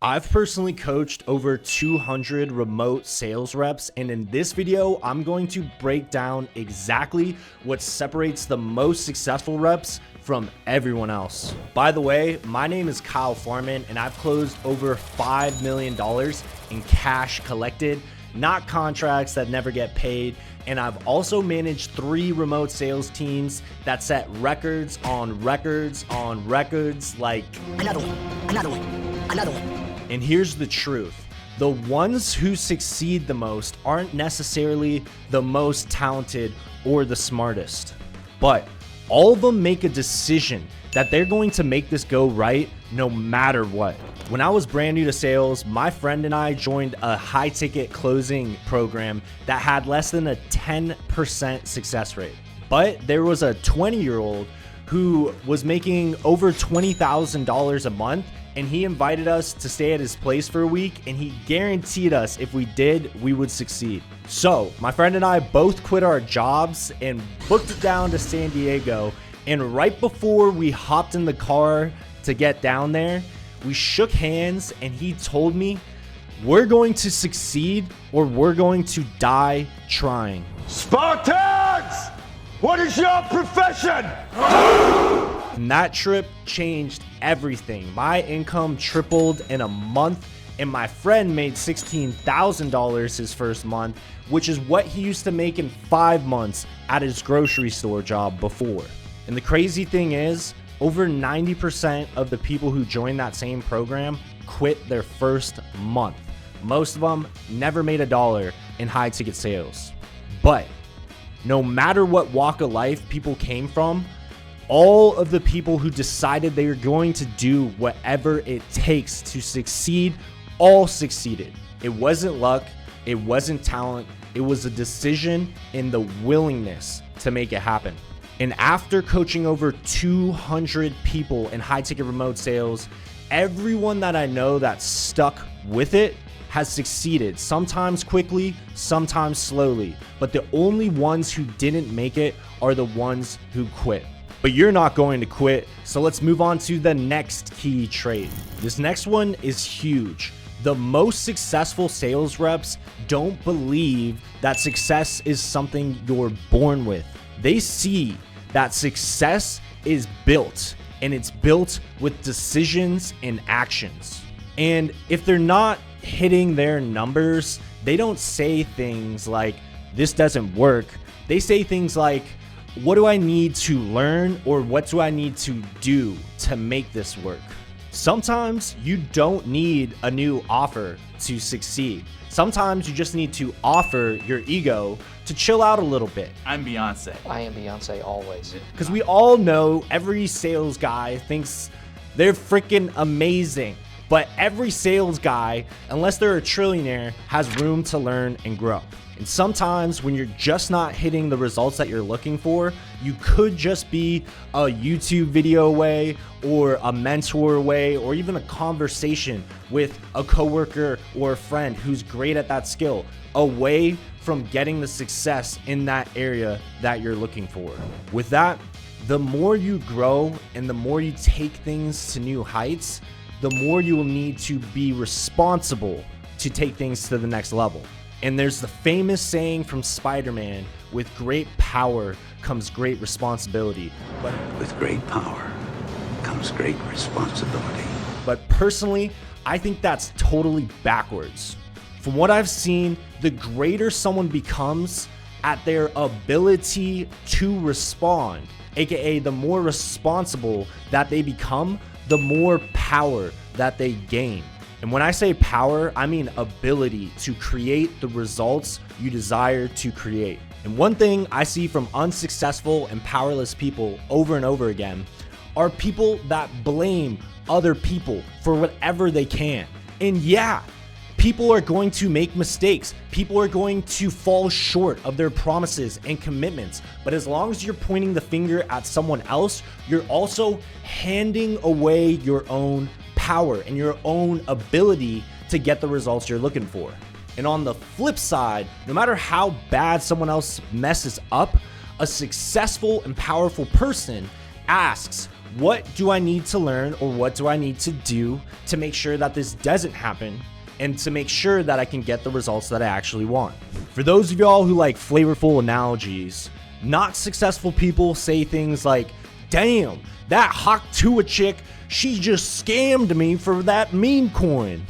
I've personally coached over 200 remote sales reps, and in this video, I'm going to break down exactly what separates the most successful reps from everyone else. By the way, my name is Kyle Farman, and I've closed over $5 million in cash collected, not contracts that never get paid. And I've also managed 3 remote sales teams that set records on records on records, like another one, another one, another one. And here's the truth. The ones who succeed the most aren't necessarily the most talented or the smartest, but all of them make a decision that they're going to make this go right no matter what. When I was brand new to sales, my friend and I joined a high ticket closing program that had less than a 10% success rate. But there was a 20-year-old who was making over $20,000 a month, and he invited us to stay at his place for a week, and he guaranteed us if we did, we would succeed. So my friend and I both quit our jobs and booked it down to San Diego. And right before we hopped in the car to get down there, we shook hands and he told me, we're going to succeed or we're going to die trying. Spartans! What is your profession? And that trip changed everything. My income tripled in a month, and my friend made $16,000 his first month, which is what he used to make in 5 months at his grocery store job before. And the crazy thing is, over 90% of the people who joined that same program quit their first month. Most of them never made a dollar in high ticket sales. But no matter what walk of life people came from, all of the people who decided they were going to do whatever it takes to succeed all succeeded. It wasn't luck, it wasn't talent, it was a decision and the willingness to make it happen. And after coaching over 200 people in high ticket remote sales, everyone that I know that stuck with it has succeeded, sometimes quickly, sometimes slowly. But the only ones who didn't make it are the ones who quit. But you're not going to quit, so let's move on to the next key trait. This next one is huge. The most successful sales reps don't believe that success is something you're born with. They see that success is built, and it's built with decisions and actions. And if they're not hitting their numbers, they don't say things like, this doesn't work. They say things like, what do I need to learn, or what do I need to do to make this work? Sometimes you don't need a new offer to succeed. Sometimes you just need to offer your ego to chill out a little bit. I'm Beyonce. I am Beyonce always. Because we all know every sales guy thinks they're freaking amazing. But every sales guy, unless they're a trillionaire, has room to learn and grow. And sometimes when you're just not hitting the results that you're looking for, you could just be a YouTube video away, or a mentor away, or even a conversation with a coworker or a friend who's great at that skill away from getting the success in that area that you're looking for. With that, the more you grow and the more you take things to new heights, the more you will need to be responsible to take things to the next level. And there's the famous saying from Spider-Man, with great power comes great responsibility. But with great power comes great responsibility. But personally, I think that's totally backwards. From what I've seen, the greater someone becomes at their ability to respond, aka the more responsible that they become, the more power that they gain. And when I say power, I mean ability to create the results you desire to create. And one thing I see from unsuccessful and powerless people over and over again are people that blame other people for whatever they can. And yeah, people are going to make mistakes. People are going to fall short of their promises and commitments. But as long as you're pointing the finger at someone else, you're also handing away your own power and your own ability to get the results you're looking for. And on the flip side, no matter how bad someone else messes up, a successful and powerful person asks, what do I need to learn or what do I need to do to make sure that this doesn't happen and to make sure that I can get the results that I actually want. For those of y'all who like flavorful analogies, not successful people say things like, damn, that Hawk Tua chick, she just scammed me for that meme coin.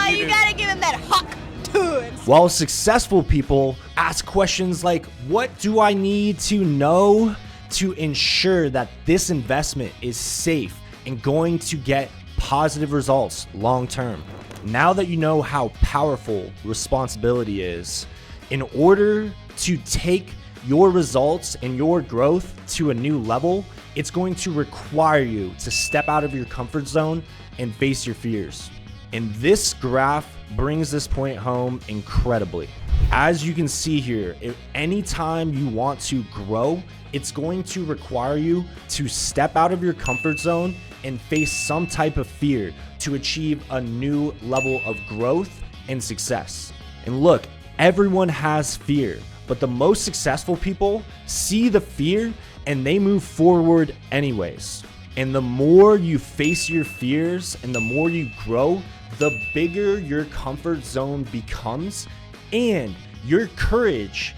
You gotta give him that Hawk Tua. While successful people ask questions like, what do I need to know to ensure that this investment is safe and going to get positive results long term? Now that you know how powerful responsibility is, in order to take your results and your growth to a new level, it's going to require you to step out of your comfort zone and face your fears. And this graph brings this point home incredibly. As you can see here, if anytime you want to grow, it's going to require you to step out of your comfort zone and face some type of fear to achieve a new level of growth and success. And look, everyone has fear, but the most successful people see the fear and they move forward anyways. And the more you face your fears and the more you grow, the bigger your comfort zone becomes, and your courage,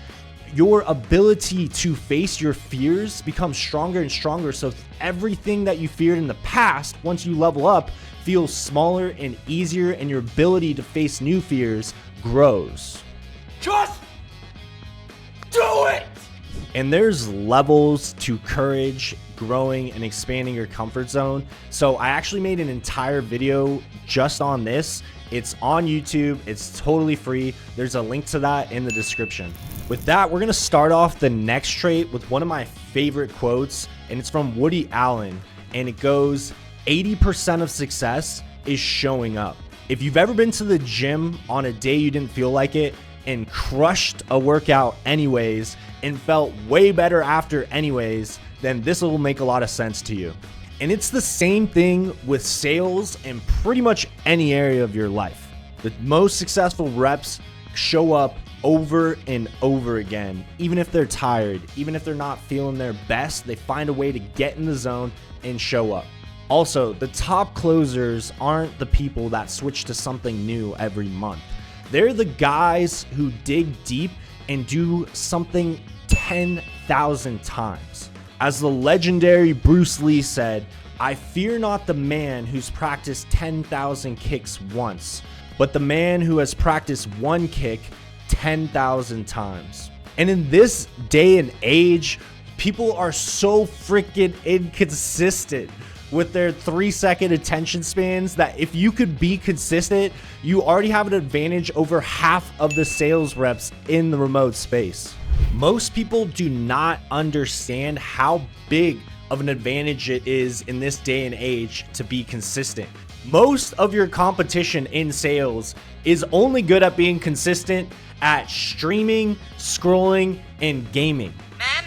your ability to face your fears becomes stronger and stronger. So everything that you feared in the past, once you level up, feels smaller and easier, and your ability to face new fears grows. Just do it! And there's levels to courage, growing, and expanding your comfort zone. So I actually made an entire video just on this. It's on YouTube. It's totally free. There's a link to that in the description. With that, we're going to start off the next trait with one of my favorite quotes, and it's from Woody Allen, and it goes, 80% of success is showing up. If you've ever been to the gym on a day you didn't feel like it and crushed a workout anyways and felt way better after anyways, then this will make a lot of sense to you. And it's the same thing with sales and pretty much any area of your life. The most successful reps show up over and over again. Even if they're tired, even if they're not feeling their best, they find a way to get in the zone and show up. Also, the top closers aren't the people that switch to something new every month. They're the guys who dig deep and do something 10,000 times. As the legendary Bruce Lee said, I fear not the man who's practiced 10,000 kicks once, but the man who has practiced one kick 10,000 times. And in this day and age, people are so freaking inconsistent with their 3-second attention spans that if you could be consistent, you already have an advantage over half of the sales reps in the remote space. Most people do not understand how big of an advantage it is in this day and age to be consistent. Most of your competition in sales is only good at being consistent at streaming, scrolling, and gaming. Ma'am?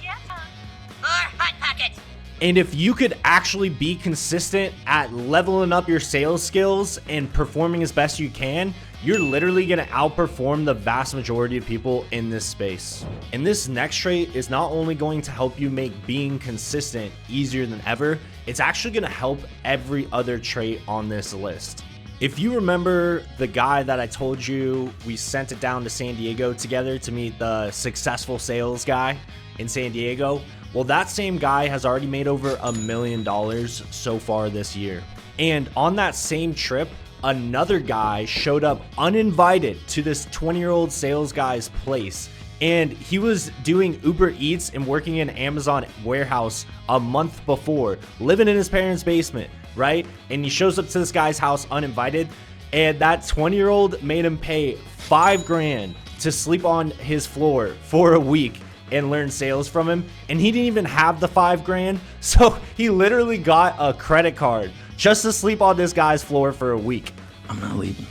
Yes, More Hot Pockets. And if you could actually be consistent at leveling up your sales skills and performing as best you can, you're literally going to outperform the vast majority of people in this space. And this next trait is not only going to help you make being consistent easier than ever, it's actually going to help every other trait on this list. If you remember the guy that I told you we sent it down to San Diego together to meet the successful sales guy in San Diego, well, that same guy has already made over $1 million so far this year. And on that same trip, another guy showed up uninvited to this 20-year-old sales guy's place. And he was doing Uber Eats and working in an Amazon warehouse a month before, living in his parents' basement, right? And he shows up to this guy's house uninvited, and that 20-year-old made him pay $5,000 to sleep on his floor for a week and learn sales from him. And he didn't even have the $5,000, so he literally got a credit card just to sleep on this guy's floor for a week. I'm not leaving.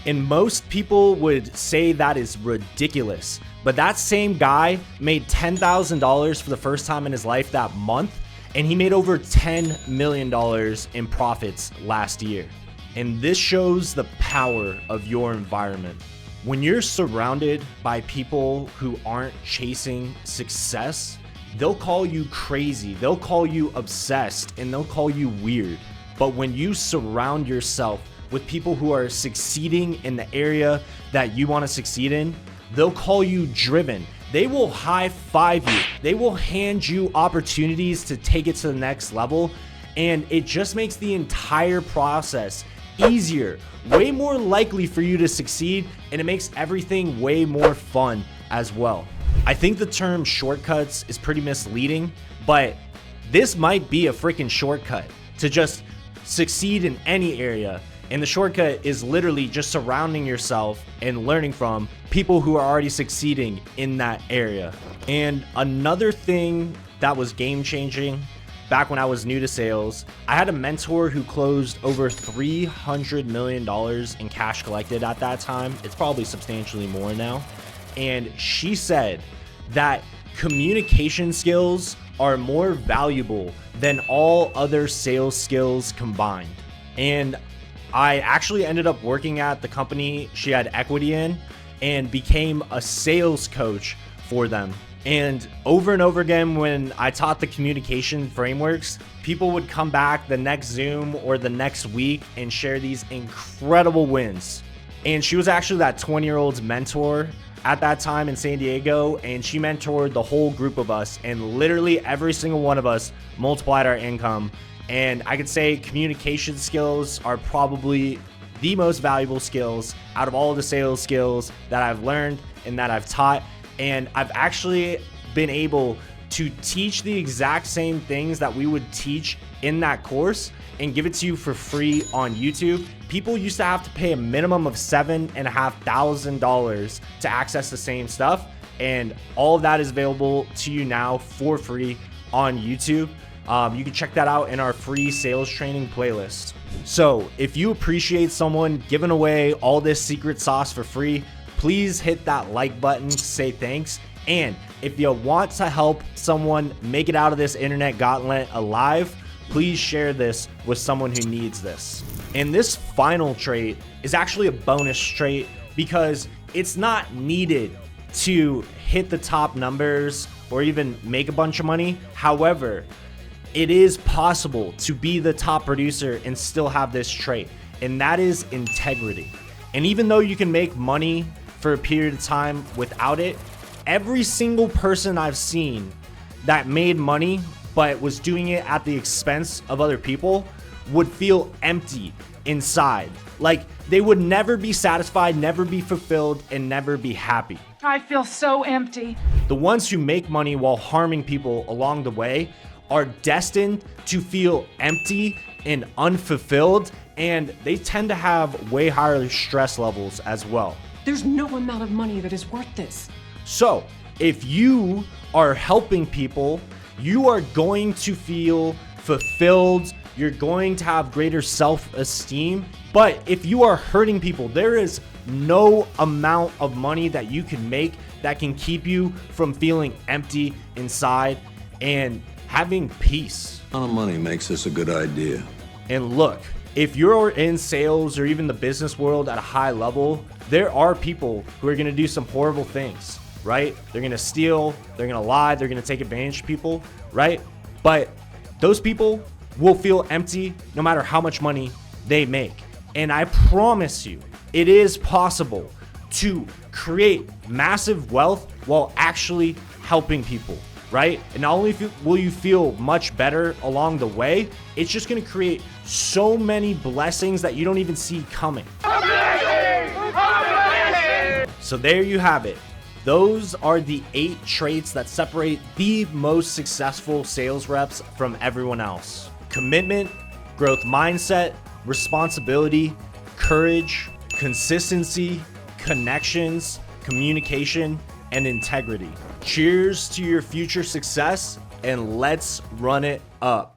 And most people would say that is ridiculous. But that same guy made $10,000 for the first time in his life that month, and he made over $10 million in profits last year. And this shows the power of your environment. When you're surrounded by people who aren't chasing success, they'll call you crazy, they'll call you obsessed, and they'll call you weird. But when you surround yourself with people who are succeeding in the area that you want to succeed in, they'll call you driven. They will high five you. They will hand you opportunities to take it to the next level. And it just makes the entire process easier, way more likely for you to succeed, and it makes everything way more fun as well. I think the term shortcuts is pretty misleading, but this might be a freaking shortcut to just succeed in any area. And the shortcut is literally just surrounding yourself and learning from people who are already succeeding in that area. And another thing that was game changing back when I was new to sales, I had a mentor who closed over $300 million in cash collected at that time. It's probably substantially more now. And she said that communication skills are more valuable than all other sales skills combined. And I actually ended up working at the company she had equity in and became a sales coach for them. And over again, when I taught the communication frameworks, people would come back the next Zoom or the next week and share these incredible wins. And she was actually that 20-year-old's mentor at that time in San Diego, and she mentored the whole group of us, and literally every single one of us multiplied our income. And I could say communication skills are probably the most valuable skills out of all of the sales skills that I've learned and that I've taught. And I've actually been able to teach the exact same things that we would teach in that course and give it to you for free on YouTube. People used to have to pay a minimum of $7,500 to access the same stuff. And all of that is available to you now for free on YouTube. You can check that out in our free sales training playlist. So if you appreciate someone giving away all this secret sauce for free, please hit that like button to say thanks. And if you want to help someone make it out of this internet gauntlet alive, please share this with someone who needs this. And this final trait is actually a bonus trait because it's not needed to hit the top numbers or even make a bunch of money. However, it is possible to be the top producer and still have this trait, and that is integrity. And even though you can make money for a period of time without it, every single person I've seen that made money but was doing it at the expense of other people would feel empty inside. Like they would never be satisfied, never be fulfilled, and never be happy. I feel so empty. The ones who make money while harming people along the way are destined to feel empty and unfulfilled, and they tend to have way higher stress levels as well. There's no amount of money that is worth this. So if you are helping people, you are going to feel fulfilled. You're going to have greater self-esteem. But if you are hurting people, there is no amount of money that you can make that can keep you from feeling empty inside and having peace. A lot of money makes this a good idea. And look, if you're in sales or even the business world at a high level, there are people who are going to do some horrible things, right? They're going to steal, they're going to lie, they're going to take advantage of people, right? But those people will feel empty no matter how much money they make. And I promise you, it is possible to create massive wealth while actually helping people, right? And not only will you feel much better along the way, it's just going to create so many blessings that you don't even see coming. So there you have it. Those are the 8 traits that separate the most successful sales reps from everyone else: commitment, growth mindset, responsibility, courage, consistency, connections, communication, and integrity. Cheers to your future success, and let's run it up.